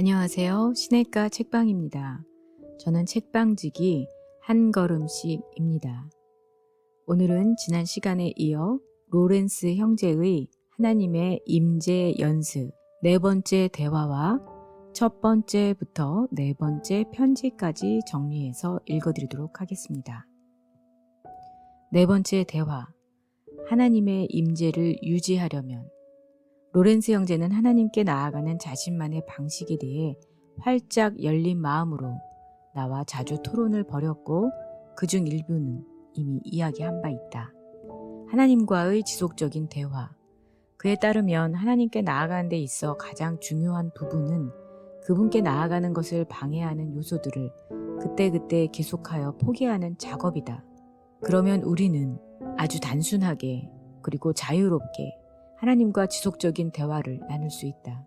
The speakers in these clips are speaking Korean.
안녕하세요. 시냇가 책방입니다. 저는 책방지기 한 걸음씩입니다. 오늘은 지난 시간에 이어 로렌스 형제의 하나님의 임재 연습 네 번째 대화와 첫 번째부터 네 번째 편지까지 정리해서 읽어드리도록 하겠습니다. 네 번째 대화, 하나님의 임재를 유지하려면. 로렌스 형제는 하나님께 나아가는 자신만의 방식에 대해 활짝 열린 마음으로 나와 자주 토론을 벌였고 그중 일부는 이미 이야기한 바 있다. 하나님과의 지속적인 대화. 그에 따르면 하나님께 나아가는 데 있어 가장 중요한 부분은 그분께 나아가는 것을 방해하는 요소들을 그때그때 계속하여 포기하는 작업이다. 그러면 우리는 아주 단순하게 그리고 자유롭게 하나님과 지속적인 대화를 나눌 수 있다.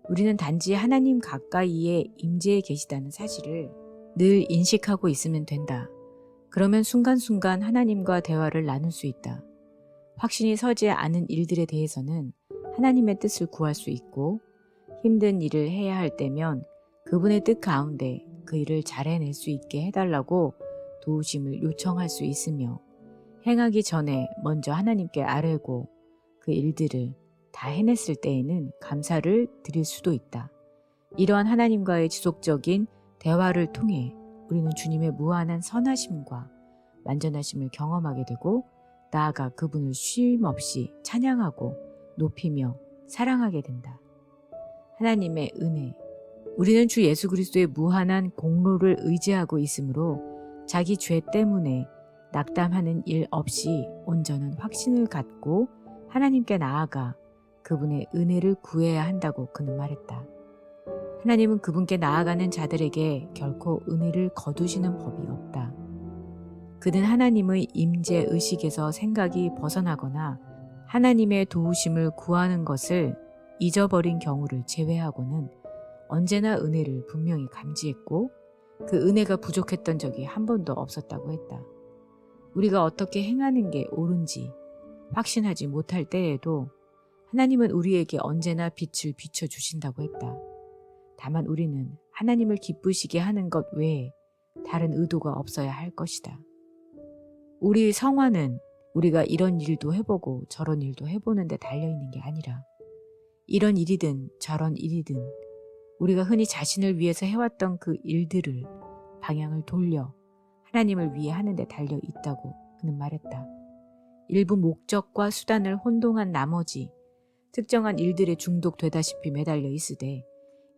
우리는 단지 하나님 가까이에 임재해 계시다는 사실을 늘 인식하고 있으면 된다. 그러면 순간순간 하나님과 대화를 나눌 수 있다. 확신이 서지 않은 일들에 대해서는 하나님의 뜻을 구할 수 있고 힘든 일을 해야 할 때면 그분의 뜻 가운데 그 일을 잘 해낼 수 있게 해달라고 도우심을 요청할 수 있으며 행하기 전에 먼저 하나님께 아뢰고 그 일들을 다 해냈을 때에는 감사를 드릴 수도 있다. 이러한 하나님과의 지속적인 대화를 통해 우리는 주님의 무한한 선하심과 완전하심을 경험하게 되고 나아가 그분을 쉼없이 찬양하고 높이며 사랑하게 된다. 하나님의 은혜. 우리는 주 예수 그리스도의 무한한 공로를 의지하고 있으므로 자기 죄 때문에 낙담하는 일 없이 온전한 확신을 갖고 하나님께 나아가 그분의 은혜를 구해야 한다고 그는 말했다. 하나님은 그분께 나아가는 자들에게 결코 은혜를 거두시는 법이 없다. 그는 하나님의 임재 의식에서 생각이 벗어나거나 하나님의 도우심을 구하는 것을 잊어버린 경우를 제외하고는 언제나 은혜를 분명히 감지했고 그 은혜가 부족했던 적이 한 번도 없었다고 했다. 우리가 어떻게 행하는 게 옳은지 확신하지 못할 때에도 하나님은 우리에게 언제나 빛을 비춰주신다고 했다. 다만 우리는 하나님을 기쁘시게 하는 것 외에 다른 의도가 없어야 할 것이다. 우리의 성화는 우리가 이런 일도 해보고 저런 일도 해보는 데 달려있는 게 아니라 이런 일이든 저런 일이든 우리가 흔히 자신을 위해서 해왔던 그 일들을 방향을 돌려 하나님을 위해 하는 데 달려있다고 그는 말했다. 일부 목적과 수단을 혼동한 나머지 특정한 일들에 중독되다시피 매달려 있으되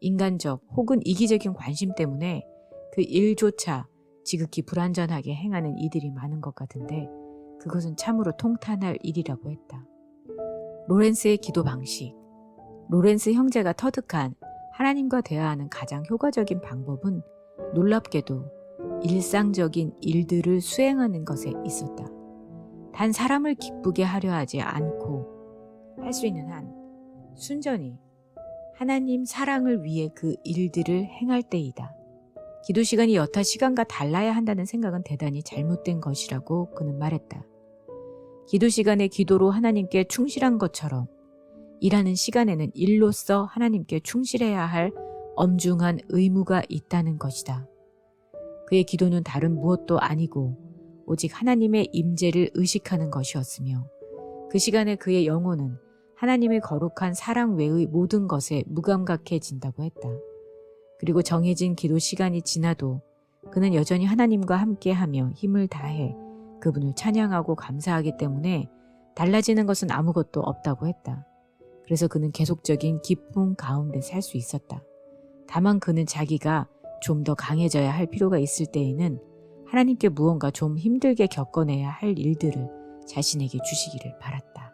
인간적 혹은 이기적인 관심 때문에 그 일조차 지극히 불완전하게 행하는 이들이 많은 것 같은데 그것은 참으로 통탄할 일이라고 했다. 로렌스의 기도 방식. 로렌스 형제가 터득한 하나님과 대화하는 가장 효과적인 방법은 놀랍게도 일상적인 일들을 수행하는 것에 있었다. 단 사람을 기쁘게 하려 하지 않고 할 수 있는 한 순전히 하나님 사랑을 위해 그 일들을 행할 때이다. 기도 시간이 여타 시간과 달라야 한다는 생각은 대단히 잘못된 것이라고 그는 말했다. 기도 시간에 기도로 하나님께 충실한 것처럼 일하는 시간에는 일로서 하나님께 충실해야 할 엄중한 의무가 있다는 것이다. 그의 기도는 다른 무엇도 아니고 오직 하나님의 임재를 의식하는 것이었으며 그 시간에 그의 영혼은 하나님의 거룩한 사랑 외의 모든 것에 무감각해진다고 했다. 그리고 정해진 기도 시간이 지나도 그는 여전히 하나님과 함께하며 힘을 다해 그분을 찬양하고 감사하기 때문에 달라지는 것은 아무것도 없다고 했다. 그래서 그는 계속적인 기쁨 가운데 살 수 있었다. 다만 그는 자기가 좀 더 강해져야 할 필요가 있을 때에는 하나님께 무언가 좀 힘들게 겪어내야 할 일들을 자신에게 주시기를 바랐다.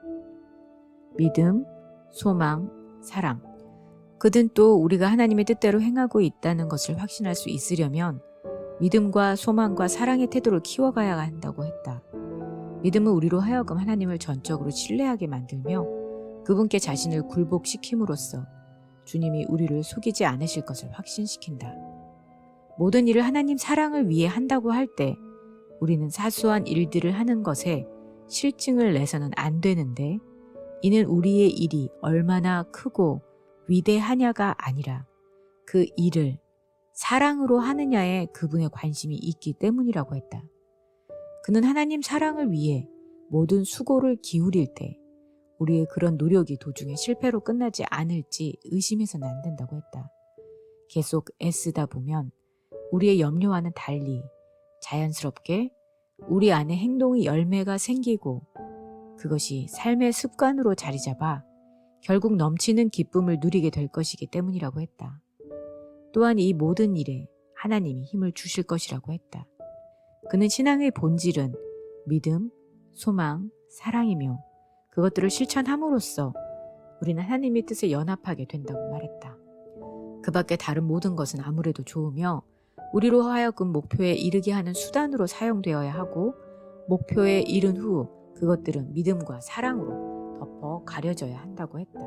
믿음, 소망, 사랑. 그는 또 우리가 하나님의 뜻대로 행하고 있다는 것을 확신할 수 있으려면 믿음과 소망과 사랑의 태도를 키워가야 한다고 했다. 믿음은 우리로 하여금 하나님을 전적으로 신뢰하게 만들며 그분께 자신을 굴복시킴으로써 주님이 우리를 속이지 않으실 것을 확신시킨다. 모든 일을 하나님 사랑을 위해 한다고 할 때 우리는 사소한 일들을 하는 것에 실증을 내서는 안 되는데 이는 우리의 일이 얼마나 크고 위대하냐가 아니라 그 일을 사랑으로 하느냐에 그분의 관심이 있기 때문이라고 했다. 그는 하나님 사랑을 위해 모든 수고를 기울일 때 우리의 그런 노력이 도중에 실패로 끝나지 않을지 의심해서는 안 된다고 했다. 계속 애쓰다 보면 우리의 염려와는 달리 자연스럽게 우리 안에 행동의 열매가 생기고 그것이 삶의 습관으로 자리 잡아 결국 넘치는 기쁨을 누리게 될 것이기 때문이라고 했다. 또한 이 모든 일에 하나님이 힘을 주실 것이라고 했다. 그는 신앙의 본질은 믿음, 소망, 사랑이며 그것들을 실천함으로써 우리는 하나님의 뜻에 연합하게 된다고 말했다. 그 밖에 다른 모든 것은 아무래도 좋으며 우리로 하여금 목표에 이르게 하는 수단으로 사용되어야 하고 목표에 이른 후 그것들은 믿음과 사랑으로 덮어 가려져야 한다고 했다.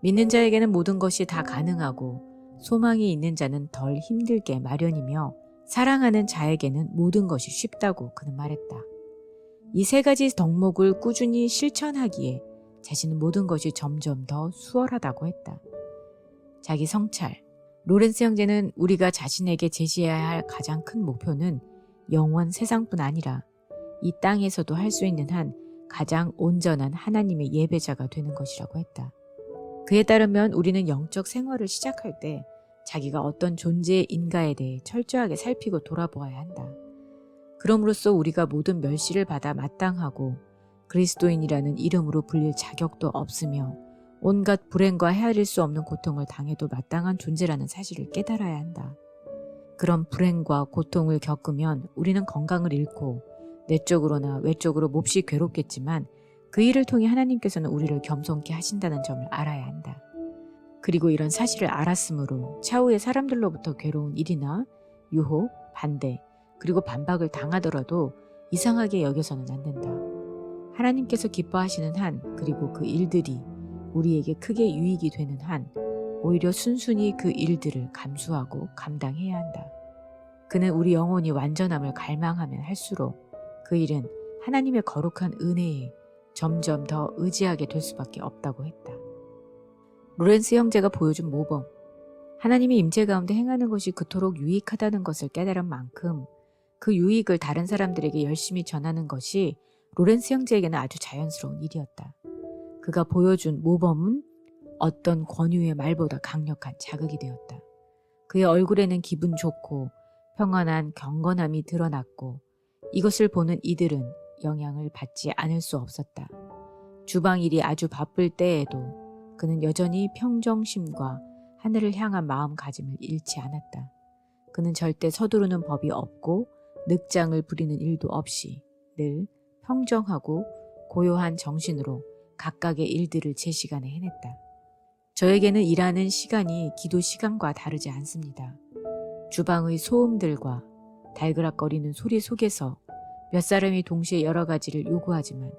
믿는 자에게는 모든 것이 다 가능하고 소망이 있는 자는 덜 힘들게 마련이며 사랑하는 자에게는 모든 것이 쉽다고 그는 말했다. 이 세 가지 덕목을 꾸준히 실천하기에 자신은 모든 것이 점점 더 수월하다고 했다. 자기 성찰. 로렌스 형제는 우리가 자신에게 제시해야 할 가장 큰 목표는 영원 세상뿐 아니라 이 땅에서도 할 수 있는 한 가장 온전한 하나님의 예배자가 되는 것이라고 했다. 그에 따르면 우리는 영적 생활을 시작할 때 자기가 어떤 존재인가에 대해 철저하게 살피고 돌아보아야 한다. 그럼으로써 우리가 모든 멸시를 받아 마땅하고 그리스도인이라는 이름으로 불릴 자격도 없으며 온갖 불행과 헤아릴 수 없는 고통을 당해도 마땅한 존재라는 사실을 깨달아야 한다. 그런 불행과 고통을 겪으면 우리는 건강을 잃고 내적으로나 외적으로 몹시 괴롭겠지만 그 일을 통해 하나님께서는 우리를 겸손케 하신다는 점을 알아야 한다. 그리고 이런 사실을 알았으므로 차후에 사람들로부터 괴로운 일이나 유혹, 반대, 그리고 반박을 당하더라도 이상하게 여겨서는 안 된다. 하나님께서 기뻐하시는 한 그리고 그 일들이 우리에게 크게 유익이 되는 한 오히려 순순히 그 일들을 감수하고 감당해야 한다. 그는 우리 영혼이 완전함을 갈망하면 할수록 그 일은 하나님의 거룩한 은혜에 점점 더 의지하게 될 수밖에 없다고 했다. 로렌스 형제가 보여준 모범. 하나님의 임재 가운데 행하는 것이 그토록 유익하다는 것을 깨달은 만큼 그 유익을 다른 사람들에게 열심히 전하는 것이 로렌스 형제에게는 아주 자연스러운 일이었다. 그가 보여준 모범은 어떤 권유의 말보다 강력한 자극이 되었다. 그의 얼굴에는 기분 좋고 평안한 경건함이 드러났고 이것을 보는 이들은 영향을 받지 않을 수 없었다. 주방일이 아주 바쁠 때에도 그는 여전히 평정심과 하늘을 향한 마음가짐을 잃지 않았다. 그는 절대 서두르는 법이 없고 늑장을 부리는 일도 없이 늘 평정하고 고요한 정신으로 각각의 일들을 제 시간에 해냈다. 저에게는 일하는 시간이 기도 시간과 다르지 않습니다. 주방의 소음들과 달그락거리는 소리 속에서 몇 사람이 동시에 여러 가지를 요구하지만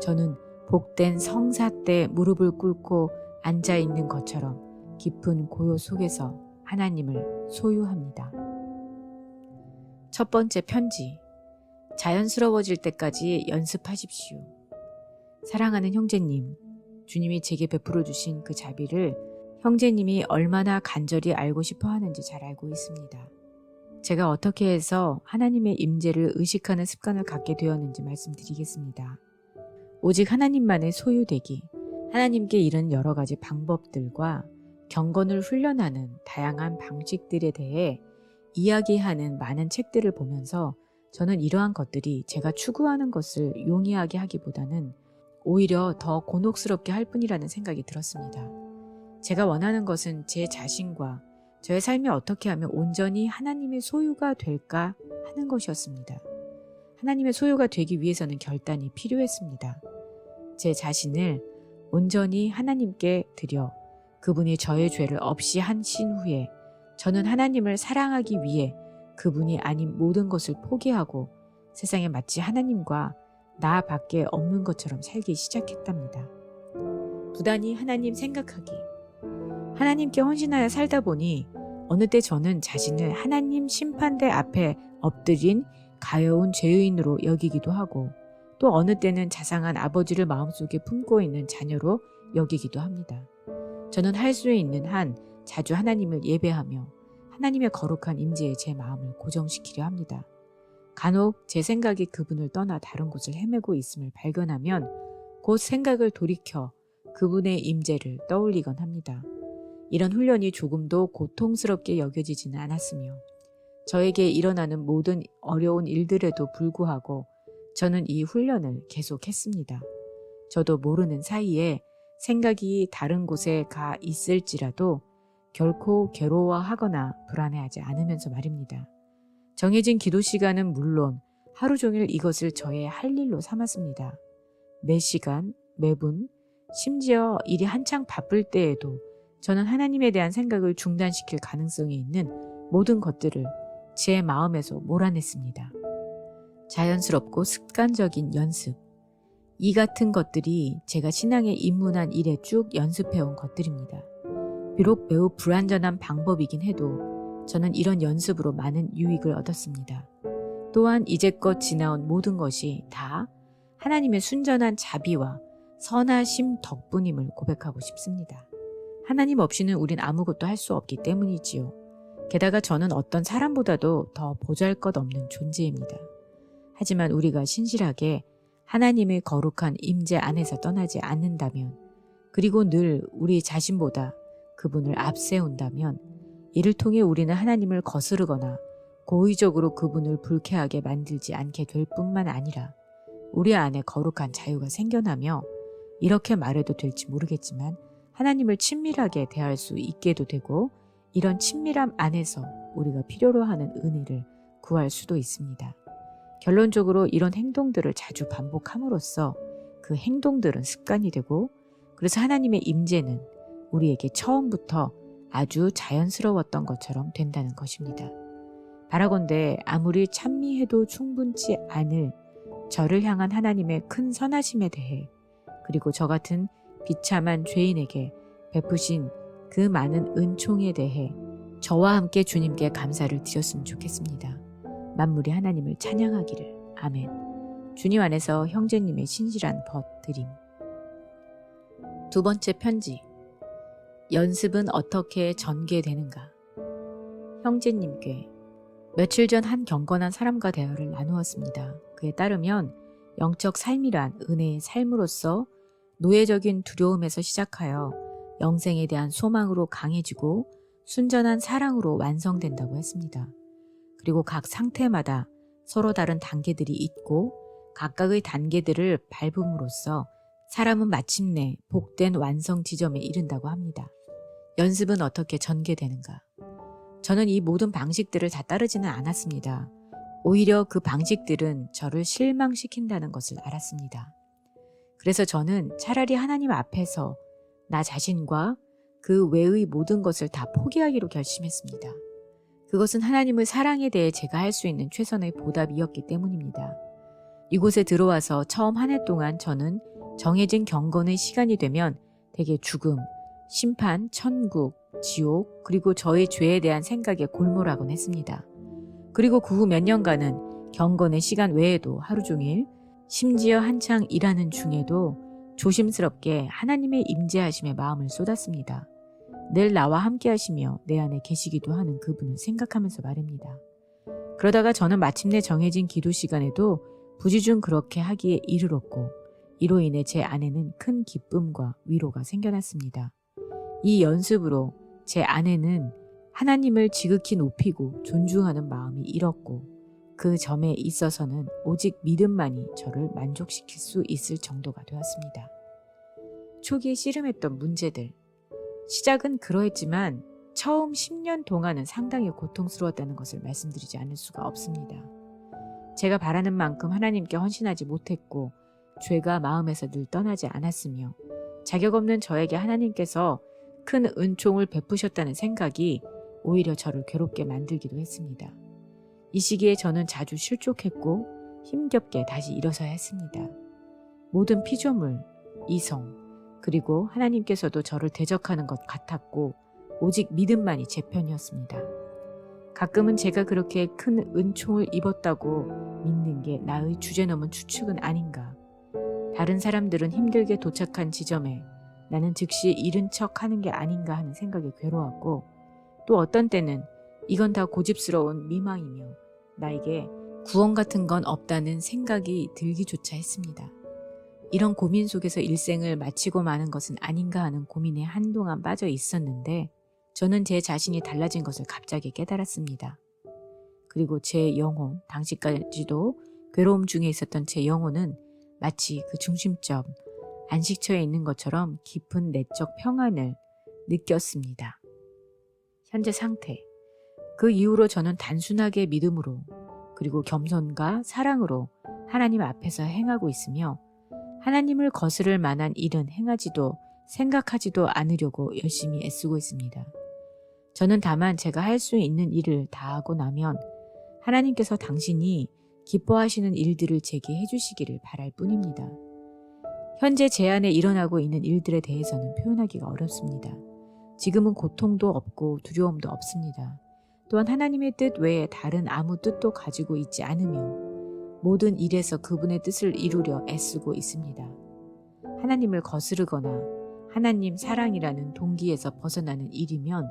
저는 복된 성사 때 무릎을 꿇고 앉아있는 것처럼 깊은 고요 속에서 하나님을 소유합니다. 첫 번째 편지. 자연스러워질 때까지 연습하십시오. 사랑하는 형제님, 주님이 제게 베풀어 주신 그 자비를 형제님이 얼마나 간절히 알고 싶어 하는지 잘 알고 있습니다. 제가 어떻게 해서 하나님의 임재를 의식하는 습관을 갖게 되었는지 말씀드리겠습니다. 오직 하나님만의 소유되기, 하나님께 이른 여러 가지 방법들과 경건을 훈련하는 다양한 방식들에 대해 이야기하는 많은 책들을 보면서 저는 이러한 것들이 제가 추구하는 것을 용이하게 하기보다는 오히려 더 곤혹스럽게 할 뿐이라는 생각이 들었습니다. 제가 원하는 것은 제 자신과 저의 삶이 어떻게 하면 온전히 하나님의 소유가 될까 하는 것이었습니다. 하나님의 소유가 되기 위해서는 결단이 필요했습니다. 제 자신을 온전히 하나님께 드려 그분이 저의 죄를 없이 하신 후에 저는 하나님을 사랑하기 위해 그분이 아닌 모든 것을 포기하고 세상에 마치 하나님과 나 밖에 없는 것처럼 살기 시작했답니다. 부단히 하나님 생각하기. 하나님께 헌신하여 살다 보니 어느 때 저는 자신을 하나님 심판대 앞에 엎드린 가여운 죄인으로 여기기도 하고 또 어느 때는 자상한 아버지를 마음속에 품고 있는 자녀로 여기기도 합니다. 저는 할 수 있는 한 자주 하나님을 예배하며 하나님의 거룩한 임재에 제 마음을 고정시키려 합니다. 간혹 제 생각이 그분을 떠나 다른 곳을 헤매고 있음을 발견하면 곧 생각을 돌이켜 그분의 임재를 떠올리곤 합니다. 이런 훈련이 조금도 고통스럽게 여겨지지는 않았으며 저에게 일어나는 모든 어려운 일들에도 불구하고 저는 이 훈련을 계속했습니다. 저도 모르는 사이에 생각이 다른 곳에 가 있을지라도 결코 괴로워하거나 불안해하지 않으면서 말입니다. 정해진 기도 시간은 물론 하루 종일 이것을 저의 할 일로 삼았습니다. 매 시간, 매분, 심지어 일이 한창 바쁠 때에도 저는 하나님에 대한 생각을 중단시킬 가능성이 있는 모든 것들을 제 마음에서 몰아냈습니다. 자연스럽고 습관적인 연습. 이 같은 것들이 제가 신앙에 입문한 이래 쭉 연습해온 것들입니다. 비록 매우 불완전한 방법이긴 해도 저는 이런 연습으로 많은 유익을 얻었습니다. 또한 이제껏 지나온 모든 것이 다 하나님의 순전한 자비와 선하심 덕분임을 고백하고 싶습니다. 하나님 없이는 우린 아무것도 할 수 없기 때문이지요. 게다가 저는 어떤 사람보다도 더 보잘것없는 존재입니다. 하지만 우리가 신실하게 하나님의 거룩한 임재 안에서 떠나지 않는다면, 그리고 늘 우리 자신보다 그분을 앞세운다면 이를 통해 우리는 하나님을 거스르거나 고의적으로 그분을 불쾌하게 만들지 않게 될 뿐만 아니라 우리 안에 거룩한 자유가 생겨나며, 이렇게 말해도 될지 모르겠지만 하나님을 친밀하게 대할 수 있게도 되고, 이런 친밀함 안에서 우리가 필요로 하는 은혜를 구할 수도 있습니다. 결론적으로 이런 행동들을 자주 반복함으로써 그 행동들은 습관이 되고, 그래서 하나님의 임재는 우리에게 처음부터 아주 자연스러웠던 것처럼 된다는 것입니다. 바라건대 아무리 찬미해도 충분치 않을 저를 향한 하나님의 큰 선하심에 대해, 그리고 저 같은 비참한 죄인에게 베푸신 그 많은 은총에 대해 저와 함께 주님께 감사를 드렸으면 좋겠습니다. 만물이 하나님을 찬양하기를. 아멘. 주님 안에서 형제님의 신실한 벗 드림. 두 번째 편지. 연습은 어떻게 전개되는가? 형제님께. 며칠 전 한 경건한 사람과 대화를 나누었습니다. 그에 따르면 영적 삶이란 은혜의 삶으로서 노예적인 두려움에서 시작하여 영생에 대한 소망으로 강해지고 순전한 사랑으로 완성된다고 했습니다. 그리고 각 상태마다 서로 다른 단계들이 있고 각각의 단계들을 밟음으로써 사람은 마침내 복된 완성 지점에 이른다고 합니다. 연습은 어떻게 전개되는가? 저는 이 모든 방식들을 다 따르지는 않았습니다. 오히려 그 방식들은 저를 실망시킨다는 것을 알았습니다. 그래서 저는 차라리 하나님 앞에서 나 자신과 그 외의 모든 것을 다 포기하기로 결심했습니다. 그것은 하나님의 사랑에 대해 제가 할 수 있는 최선의 보답이었기 때문입니다. 이곳에 들어와서 처음 한 해 동안 저는 정해진 경건의 시간이 되면 대개 죽음, 심판, 천국, 지옥, 그리고 저의 죄에 대한 생각에 골몰하곤 했습니다. 그리고 그 후 몇 년간은 경건의 시간 외에도 하루 종일, 심지어 한창 일하는 중에도 조심스럽게 하나님의 임재하심에 마음을 쏟았습니다. 늘 나와 함께 하시며 내 안에 계시기도 하는 그분을 생각하면서 말입니다. 그러다가 저는 마침내 정해진 기도 시간에도 부지중 그렇게 하기에 이르렀고, 이로 인해 제 안에는 큰 기쁨과 위로가 생겨났습니다. 이 연습으로 제 안에는 하나님을 지극히 높이고 존중하는 마음이 일었고, 그 점에 있어서는 오직 믿음만이 저를 만족시킬 수 있을 정도가 되었습니다. 초기에 씨름했던 문제들. 시작은 그러했지만 처음 10년 동안은 상당히 고통스러웠다는 것을 말씀드리지 않을 수가 없습니다. 제가 바라는 만큼 하나님께 헌신하지 못했고 죄가 마음에서 늘 떠나지 않았으며 자격 없는 저에게 하나님께서 큰 은총을 베푸셨다는 생각이 오히려 저를 괴롭게 만들기도 했습니다. 이 시기에 저는 자주 실족했고 힘겹게 다시 일어서야 했습니다. 모든 피조물, 이성, 그리고 하나님께서도 저를 대적하는 것 같았고 오직 믿음만이 제 편이었습니다. 가끔은 제가 그렇게 큰 은총을 입었다고 믿는 게 나의 주제넘은 추측은 아닌가. 다른 사람들은 힘들게 도착한 지점에 나는 즉시 잃은 척 하는 게 아닌가 하는 생각에 괴로웠고, 또 어떤 때는 이건 다 고집스러운 미망이며 나에게 구원 같은 건 없다는 생각이 들기조차 했습니다. 이런 고민 속에서 일생을 마치고 마는 것은 아닌가 하는 고민에 한동안 빠져 있었는데, 저는 제 자신이 달라진 것을 갑자기 깨달았습니다. 그리고 제 영혼, 당시까지도 괴로움 중에 있었던 제 영혼은 마치 그 중심점, 안식처에 있는 것처럼 깊은 내적 평안을 느꼈습니다. 현재 상태. 그 이후로 저는 단순하게 믿음으로 그리고 겸손과 사랑으로 하나님 앞에서 행하고 있으며, 하나님을 거스를 만한 일은 행하지도 생각하지도 않으려고 열심히 애쓰고 있습니다. 저는 다만 제가 할 수 있는 일을 다하고 나면 하나님께서 당신이 기뻐하시는 일들을 제게 해주시기를 바랄 뿐입니다. 현재 제 안에 일어나고 있는 일들에 대해서는 표현하기가 어렵습니다. 지금은 고통도 없고 두려움도 없습니다. 또한 하나님의 뜻 외에 다른 아무 뜻도 가지고 있지 않으며 모든 일에서 그분의 뜻을 이루려 애쓰고 있습니다. 하나님을 거스르거나 하나님 사랑이라는 동기에서 벗어나는 일이면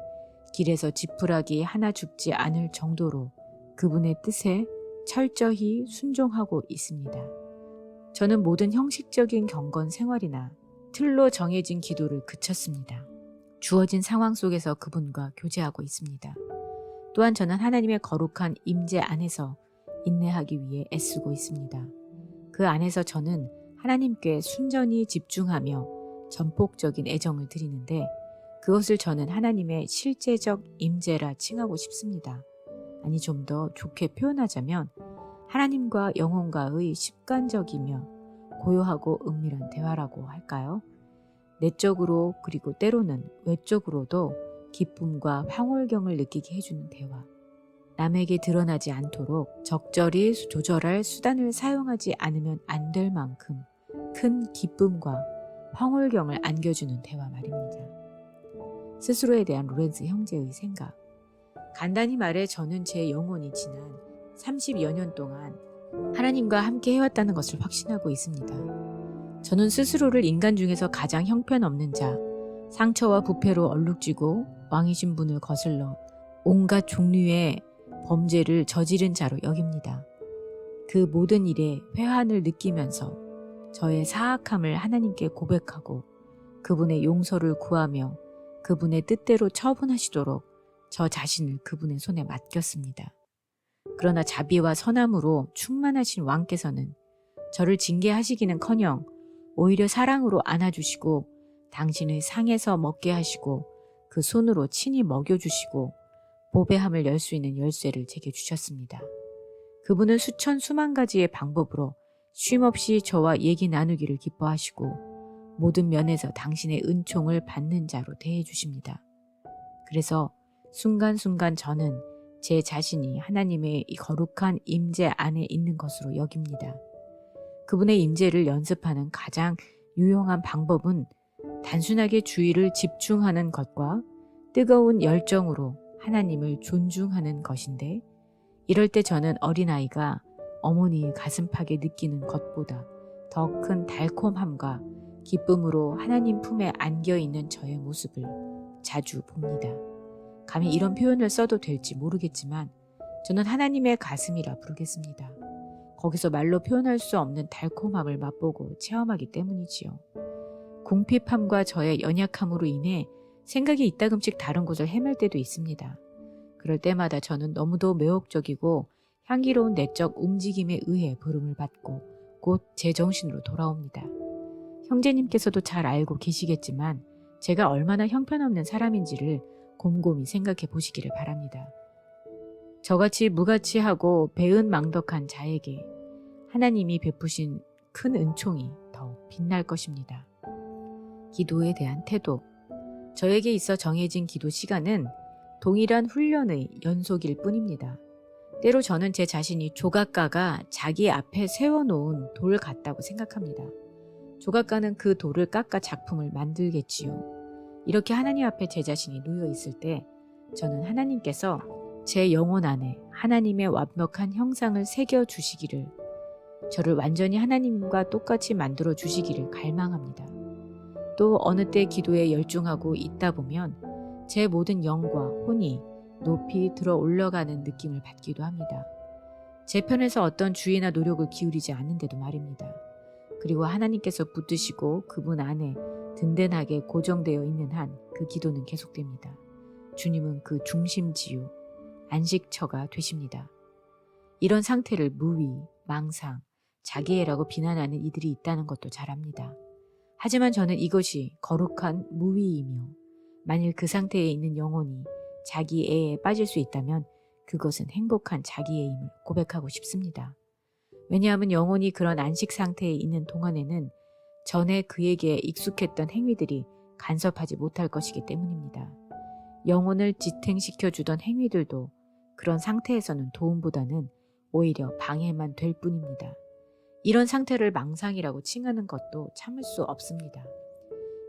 길에서 지푸라기 하나 죽지 않을 정도로 그분의 뜻에 철저히 순종하고 있습니다. 저는 모든 형식적인 경건 생활이나 틀로 정해진 기도를 그쳤습니다. 주어진 상황 속에서 그분과 교제하고 있습니다. 또한 저는 하나님의 거룩한 임재 안에서 인내하기 위해 애쓰고 있습니다. 그 안에서 저는 하나님께 순전히 집중하며 전폭적인 애정을 드리는데, 그것을 저는 하나님의 실제적 임재라 칭하고 싶습니다. 아니, 좀 더 좋게 표현하자면 하나님과 영혼과의 습관적이며 고요하고 은밀한 대화라고 할까요? 내적으로 그리고 때로는 외적으로도 기쁨과 황홀경을 느끼게 해주는 대화. 남에게 드러나지 않도록 적절히 조절할 수단을 사용하지 않으면 안 될 만큼 큰 기쁨과 황홀경을 안겨주는 대화 말입니다. 스스로에 대한 로렌스 형제의 생각. 간단히 말해 저는 제 영혼이 지난 30여 년 동안 하나님과 함께 해왔다는 것을 확신하고 있습니다. 저는 스스로를 인간 중에서 가장 형편없는 자, 상처와 부패로 얼룩지고 왕이신 분을 거슬러 온갖 종류의 범죄를 저지른 자로 여깁니다. 그 모든 일에 회한을 느끼면서 저의 사악함을 하나님께 고백하고 그분의 용서를 구하며 그분의 뜻대로 처분하시도록 저 자신을 그분의 손에 맡겼습니다. 그러나 자비와 선함으로 충만하신 왕께서는 저를 징계하시기는커녕 오히려 사랑으로 안아주시고 당신의 상에서 먹게 하시고 그 손으로 친히 먹여주시고 보배함을 열 수 있는 열쇠를 제게 주셨습니다. 그분은 수천 수만 가지의 방법으로 쉼없이 저와 얘기 나누기를 기뻐하시고 모든 면에서 당신의 은총을 받는 자로 대해주십니다. 그래서 순간순간 저는 제 자신이 하나님의 이 거룩한 임재 안에 있는 것으로 여깁니다. 그분의 임재를 연습하는 가장 유용한 방법은 단순하게 주의를 집중하는 것과 뜨거운 열정으로 하나님을 존중하는 것인데, 이럴 때 저는 어린아이가 어머니의 가슴팍에 느끼는 것보다 더 큰 달콤함과 기쁨으로 하나님 품에 안겨있는 저의 모습을 자주 봅니다. 감히 이런 표현을 써도 될지 모르겠지만 저는 하나님의 가슴이라 부르겠습니다. 거기서 말로 표현할 수 없는 달콤함을 맛보고 체험하기 때문이지요. 궁핍함과 저의 연약함으로 인해 생각이 이따금씩 다른 곳을 헤맬 때도 있습니다. 그럴 때마다 저는 너무도 매혹적이고 향기로운 내적 움직임에 의해 부름을 받고 곧 제 정신으로 돌아옵니다. 형제님께서도 잘 알고 계시겠지만 제가 얼마나 형편없는 사람인지를 곰곰이 생각해 보시기를 바랍니다. 저같이 무가치하고 배은망덕한 자에게 하나님이 베푸신 큰 은총이 더욱 빛날 것입니다. 기도에 대한 태도. 저에게 있어 정해진 기도 시간은 동일한 훈련의 연속일 뿐입니다. 때로 저는 제 자신이 조각가가 자기 앞에 세워놓은 돌 같다고 생각합니다. 조각가는 그 돌을 깎아 작품을 만들겠지요. 이렇게 하나님 앞에 제 자신이 놓여 있을 때 저는 하나님께서 제 영혼 안에 하나님의 완벽한 형상을 새겨주시기를, 저를 완전히 하나님과 똑같이 만들어 주시기를 갈망합니다. 또 어느 때 기도에 열중하고 있다 보면 제 모든 영과 혼이 높이 들어 올라가는 느낌을 받기도 합니다. 제 편에서 어떤 주의나 노력을 기울이지 않는데도 말입니다. 그리고 하나님께서 붙드시고 그분 안에 든든하게 고정되어 있는 한 그 기도는 계속됩니다. 주님은 그 중심지요, 안식처가 되십니다. 이런 상태를 무위, 망상, 자기애라고 비난하는 이들이 있다는 것도 잘 압니다. 하지만 저는 이것이 거룩한 무위이며 만일 그 상태에 있는 영혼이 자기애에 빠질 수 있다면 그것은 행복한 자기애임을 고백하고 싶습니다. 왜냐하면 영혼이 그런 안식 상태에 있는 동안에는 전에 그에게 익숙했던 행위들이 간섭하지 못할 것이기 때문입니다. 영혼을 지탱시켜주던 행위들도 그런 상태에서는 도움보다는 오히려 방해만 될 뿐입니다. 이런 상태를 망상이라고 칭하는 것도 참을 수 없습니다.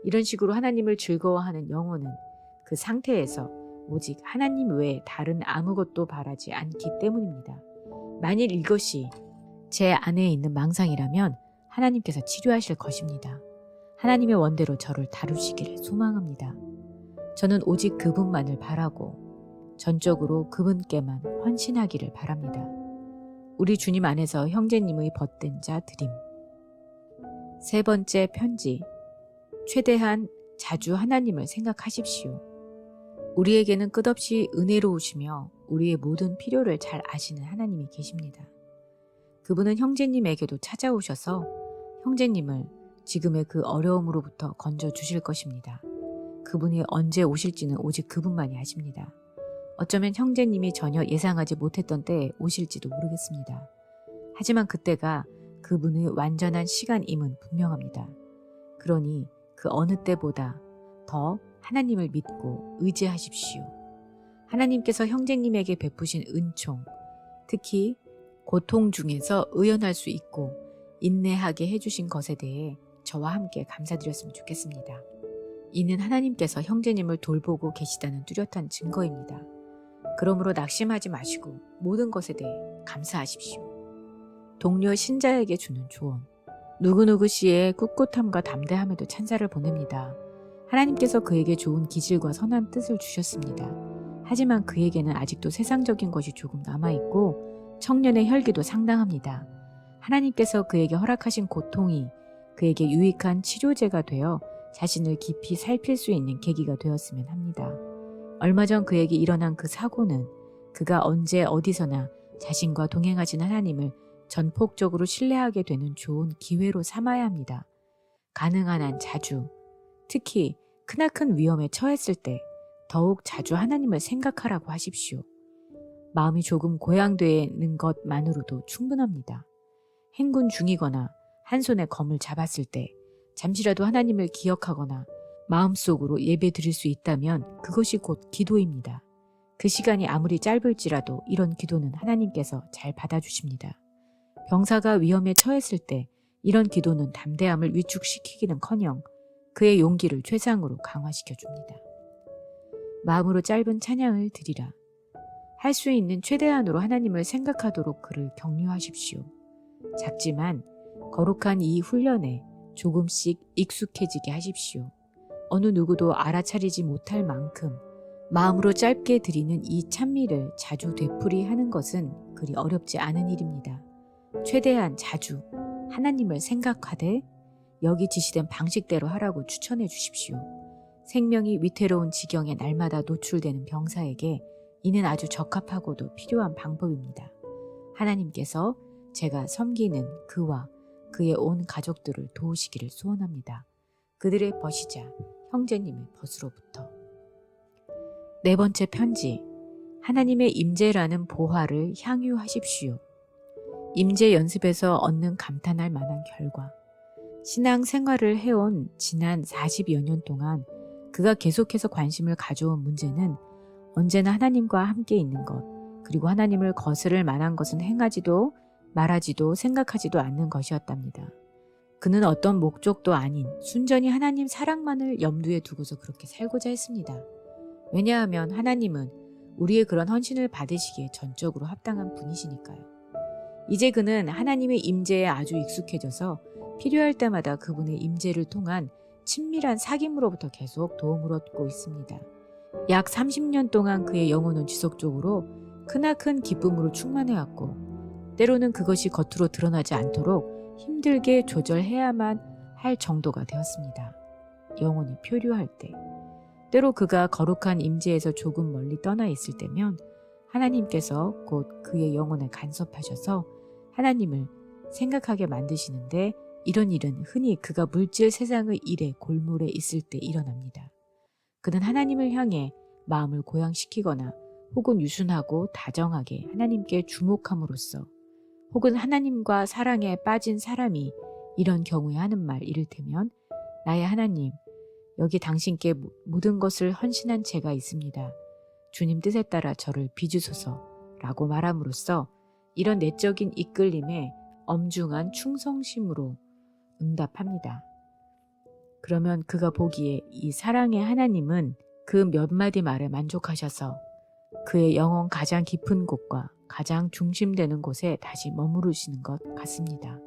이런 식으로 하나님을 즐거워하는 영혼은 그 상태에서 오직 하나님 외에 다른 아무것도 바라지 않기 때문입니다. 만일 이것이 제 안에 있는 망상이라면 하나님께서 치료하실 것입니다. 하나님의 원대로 저를 다루시기를 소망합니다. 저는 오직 그분만을 바라고 전적으로 그분께만 헌신하기를 바랍니다. 우리 주님 안에서 형제님의 벗된 자 드림. 세 번째 편지. 최대한 자주 하나님을 생각하십시오. 우리에게는 끝없이 은혜로우시며 우리의 모든 필요를 잘 아시는 하나님이 계십니다. 그분은 형제님에게도 찾아오셔서 형제님을 지금의 그 어려움으로부터 건져주실 것입니다. 그분이 언제 오실지는 오직 그분만이 아십니다. 어쩌면 형제님이 전혀 예상하지 못했던 때에 오실지도 모르겠습니다. 하지만 그때가 그분의 완전한 시간임은 분명합니다. 그러니 그 어느 때보다 더 하나님을 믿고 의지하십시오. 하나님께서 형제님에게 베푸신 은총, 특히 고통 중에서 의연할 수 있고 인내하게 해주신 것에 대해 저와 함께 감사드렸으면 좋겠습니다. 이는 하나님께서 형제님을 돌보고 계시다는 뚜렷한 증거입니다. 그러므로 낙심하지 마시고 모든 것에 대해 감사하십시오. 동료 신자에게 주는 조언. 누구누구 씨의 꿋꿋함과 담대함에도 찬사를 보냅니다. 하나님께서 그에게 좋은 기질과 선한 뜻을 주셨습니다. 하지만 그에게는 아직도 세상적인 것이 조금 남아있고 청년의 혈기도 상당합니다. 하나님께서 그에게 허락하신 고통이 그에게 유익한 치료제가 되어 자신을 깊이 살필 수 있는 계기가 되었으면 합니다. 얼마 전 그에게 일어난 그 사고는 그가 언제 어디서나 자신과 동행하신 하나님을 전폭적으로 신뢰하게 되는 좋은 기회로 삼아야 합니다. 가능한 한 자주, 특히 크나큰 위험에 처했을 때 더욱 자주 하나님을 생각하라고 하십시오. 마음이 조금 고양되는 것만으로도 충분합니다. 행군 중이거나 한 손에 검을 잡았을 때 잠시라도 하나님을 기억하거나 마음속으로 예배 드릴 수 있다면 그것이 곧 기도입니다. 그 시간이 아무리 짧을지라도 이런 기도는 하나님께서 잘 받아주십니다. 병사가 위험에 처했을 때 이런 기도는 담대함을 위축시키기는커녕 그의 용기를 최상으로 강화시켜줍니다. 마음으로 짧은 찬양을 드리라. 할 수 있는 최대한으로 하나님을 생각하도록 그를 격려하십시오. 작지만 거룩한 이 훈련에 조금씩 익숙해지게 하십시오. 어느 누구도 알아차리지 못할 만큼 마음으로 짧게 드리는 이 찬미를 자주 되풀이하는 것은 그리 어렵지 않은 일입니다. 최대한 자주 하나님을 생각하되 여기 지시된 방식대로 하라고 추천해 주십시오. 생명이 위태로운 지경에 날마다 노출되는 병사에게 이는 아주 적합하고도 필요한 방법입니다. 하나님께서 제가 섬기는 그와 그의 온 가족들을 도우시기를 소원합니다. 그들의 벗이자 형제님의 벗으로부터. 네 번째 편지. 하나님의 임재라는 보화를 향유하십시오. 임재 연습에서 얻는 감탄할 만한 결과. 신앙 생활을 해온 지난 40여 년 동안 그가 계속해서 관심을 가져온 문제는 언제나 하나님과 함께 있는 것, 그리고 하나님을 거스를 만한 것은 행하지도 말하지도 생각하지도 않는 것이었답니다. 그는 어떤 목적도 아닌 순전히 하나님 사랑만을 염두에 두고서 그렇게 살고자 했습니다. 왜냐하면 하나님은 우리의 그런 헌신을 받으시기에 전적으로 합당한 분이시니까요. 이제 그는 하나님의 임재에 아주 익숙해져서 필요할 때마다 그분의 임재를 통한 친밀한 사귐으로부터 계속 도움을 얻고 있습니다. 약 30년 동안 그의 영혼은 지속적으로 크나큰 기쁨으로 충만해왔고 때로는 그것이 겉으로 드러나지 않도록 힘들게 조절해야만 할 정도가 되었습니다. 영혼이 표류할 때, 때로 그가 거룩한 임재에서 조금 멀리 떠나 있을 때면 하나님께서 곧 그의 영혼을 간섭하셔서 하나님을 생각하게 만드시는데 이런 일은 흔히 그가 물질 세상의 일에 골몰에 있을 때 일어납니다. 그는 하나님을 향해 마음을 고양시키거나 혹은 유순하고 다정하게 하나님께 주목함으로써 혹은 하나님과 사랑에 빠진 사람이 이런 경우에 하는 말 이를테면 나의 하나님, 여기 당신께 모든 것을 헌신한 죄가 있습니다. 주님 뜻에 따라 저를 빚으소서라고 말함으로써 이런 내적인 이끌림에 엄중한 충성심으로 응답합니다. 그러면 그가 보기에 이 사랑의 하나님은 그 몇 마디 말에 만족하셔서 그의 영혼 가장 깊은 곳과 가장 중심되는 곳에 다시 머무르시는 것 같습니다.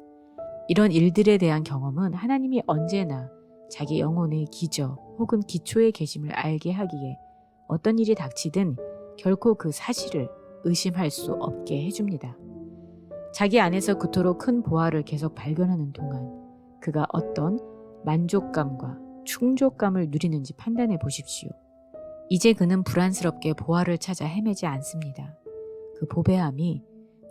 이런 일들에 대한 경험은 하나님이 언제나 자기 영혼의 기저 혹은 기초에 계심을 알게 하기에 어떤 일이 닥치든 결코 그 사실을 의심할 수 없게 해줍니다. 자기 안에서 그토록 큰 보화를 계속 발견하는 동안 그가 어떤 만족감과 충족감을 누리는지 판단해 보십시오. 이제 그는 불안스럽게 보화를 찾아 헤매지 않습니다. 그 보배함이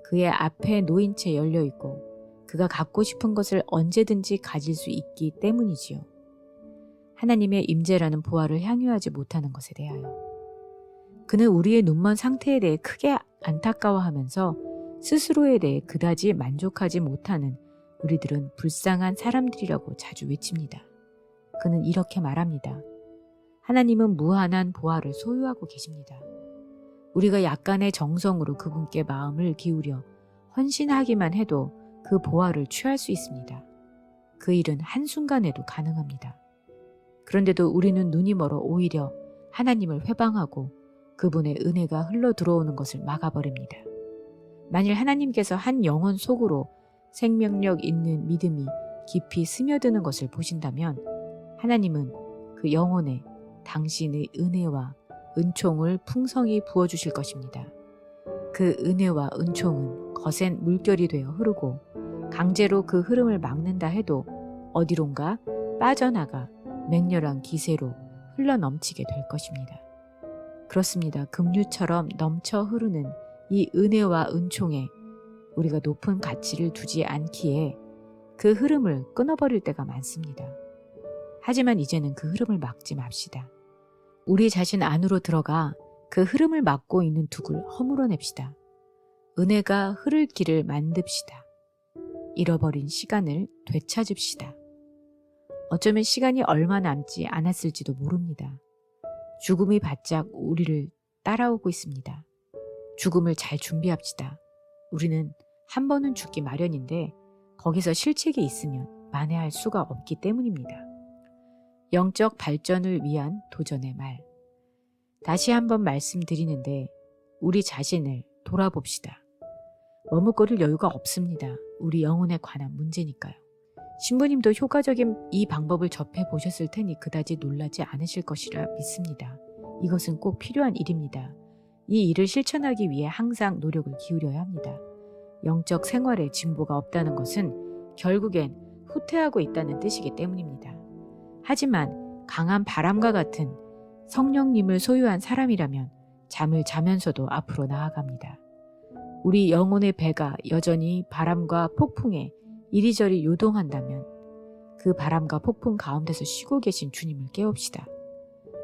그의 앞에 놓인 채 열려 있고 그가 갖고 싶은 것을 언제든지 가질 수 있기 때문이지요. 하나님의 임재라는 보화를 향유하지 못하는 것에 대하여. 그는 우리의 눈먼 상태에 대해 크게 안타까워하면서 스스로에 대해 그다지 만족하지 못하는 우리들은 불쌍한 사람들이라고 자주 외칩니다. 그는 이렇게 말합니다. 하나님은 무한한 보화를 소유하고 계십니다. 우리가 약간의 정성으로 그분께 마음을 기울여 헌신하기만 해도 그 보화를 취할 수 있습니다. 그 일은 한순간에도 가능합니다. 그런데도 우리는 눈이 멀어 오히려 하나님을 회방하고 그분의 은혜가 흘러 들어오는 것을 막아버립니다. 만일 하나님께서 한 영혼 속으로 생명력 있는 믿음이 깊이 스며드는 것을 보신다면 하나님은 그 영혼에 당신의 은혜와 은총을 풍성히 부어주실 것입니다. 그 은혜와 은총은 거센 물결이 되어 흐르고 강제로 그 흐름을 막는다 해도 어디론가 빠져나가 맹렬한 기세로 흘러넘치게 될 것입니다. 그렇습니다. 급류처럼 넘쳐 흐르는 이 은혜와 은총에 우리가 높은 가치를 두지 않기에 그 흐름을 끊어버릴 때가 많습니다. 하지만 이제는 그 흐름을 막지 맙시다. 우리 자신 안으로 들어가 그 흐름을 막고 있는 둑을 허물어냅시다. 은혜가 흐를 길을 만듭시다. 잃어버린 시간을 되찾읍시다. 어쩌면 시간이 얼마 남지 않았을지도 모릅니다. 죽음이 바짝 우리를 따라오고 있습니다. 죽음을 잘 준비합시다. 우리는 한 번은 죽기 마련인데 거기서 실책이 있으면 만회할 수가 없기 때문입니다. 영적 발전을 위한 도전의 말. 다시 한번 말씀드리는데 우리 자신을 돌아봅시다. 머뭇거릴 여유가 없습니다. 우리 영혼에 관한 문제니까요. 신부님도 효과적인 이 방법을 접해보셨을 테니 그다지 놀라지 않으실 것이라 믿습니다. 이것은 꼭 필요한 일입니다. 이 일을 실천하기 위해 항상 노력을 기울여야 합니다. 영적 생활에 진보가 없다는 것은 결국엔 후퇴하고 있다는 뜻이기 때문입니다. 하지만 강한 바람과 같은 성령님을 소유한 사람이라면 잠을 자면서도 앞으로 나아갑니다. 우리 영혼의 배가 여전히 바람과 폭풍에 이리저리 요동한다면 그 바람과 폭풍 가운데서 쉬고 계신 주님을 깨웁시다.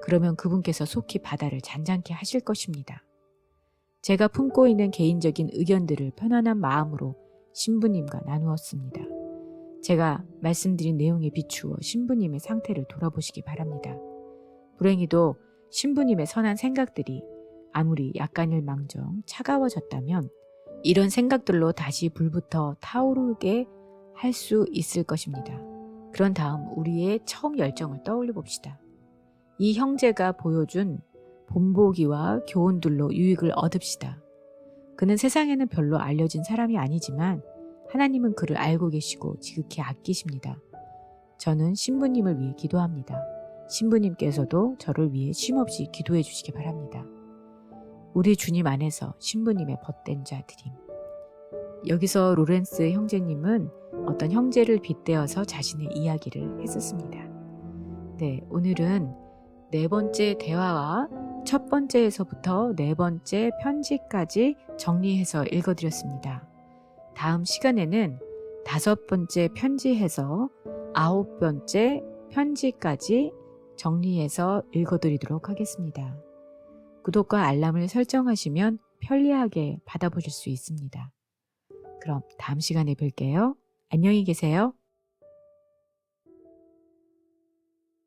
그러면 그분께서 속히 바다를 잔잔케 하실 것입니다. 제가 품고 있는 개인적인 의견들을 편안한 마음으로 신부님과 나누었습니다. 제가 말씀드린 내용에 비추어 신부님의 상태를 돌아보시기 바랍니다. 불행히도 신부님의 선한 생각들이 아무리 약간일망정 차가워졌다면 이런 생각들로 다시 불부터 타오르게 할 수 있을 것입니다. 그런 다음 우리의 처음 열정을 떠올려 봅시다. 이 형제가 보여준 본보기와 교훈들로 유익을 얻읍시다. 그는 세상에는 별로 알려진 사람이 아니지만 하나님은 그를 알고 계시고 지극히 아끼십니다. 저는 신부님을 위해 기도합니다. 신부님께서도 저를 위해 쉼없이 기도해 주시기 바랍니다. 우리 주님 안에서 신부님의 벗된 자들임. 여기서 로렌스 형제님은 어떤 형제를 빗대어서 자신의 이야기를 했었습니다. 네, 오늘은 네 번째 대화와 첫 번째에서부터 네 번째 편지까지 정리해서 읽어드렸습니다. 다음 시간에는 다섯 번째 편지해서 아홉 번째 편지까지 정리해서 읽어드리도록 하겠습니다. 구독과 알람을 설정하시면 편리하게 받아보실 수 있습니다. 그럼 다음 시간에 뵐게요. 안녕히 계세요.